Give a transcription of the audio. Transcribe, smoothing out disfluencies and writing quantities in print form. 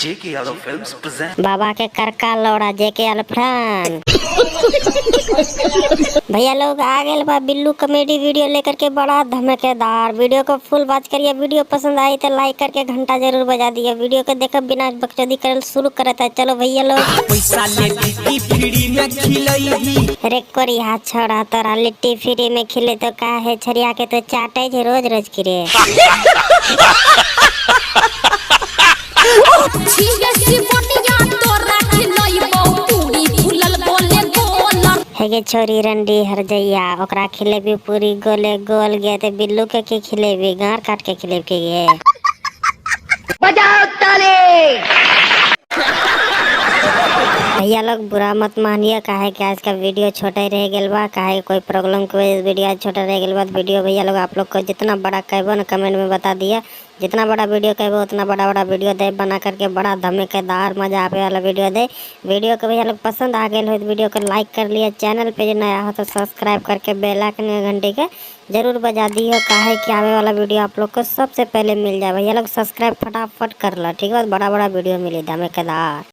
जेके Yadav films present. बाबा के करका लौड़ा जेके अल्फ्रान। भैया लोग आ गए बा बिल्लू कॉमेडी वीडियो लेकर के बड़ा धमाकेदार। वीडियो को फुल वॉच करिए। वीडियो पसंद आई तो लाइक करके घंटा जरूर बजा दिए। वीडियो को देखकर बिना बकचोदी करे शुरू करता है। चलो भैया लोग पैसा लेके फ्री में खिलाई रे कोरी हाथ छोड़ा तोरा लिट्टी फ्री में खिले तो का है छरिया के तो चाटे जे रोज रोज की रे। हेगे छोरी रंडी हर जइया ओकरा खिलेबी पूरी गोले गोल गए ते बिल्लू के खिलेबी गार काट के खिलेब के गे। बजाओ ताली। भैया लोग बुरा मत मानिए काहे कि आज का वीडियो छोटा ही रह गया बा। काहे कोई प्रॉब्लम की वजह से वीडियो आज छोटा रह गया बा। वीडियो भैया लोग आप लोग को जितना बड़ा कहबो ना कमेंट में बता दिया। जितना बड़ा वीडियो कहबो उतना बड़ा वीडियो दे बना करके बड़ा धमाकेदार मजा आवे वाला वीडियो दे। वीडियो को भैया लोग पसंद आ गए हो तो वीडियो को लाइक कर लिया। चैनल पे जो नया हो तो सब्सक्राइब करके बेल आइकन घंटे के जरूर बजा दियो। काहे कि आवे वाला वीडियो आप लोग को सबसे पहले मिल जाए। भैया लोग सब्सक्राइब फटाफट कर लो ठीक है। बड़ा वीडियो मिले धमाकेदार।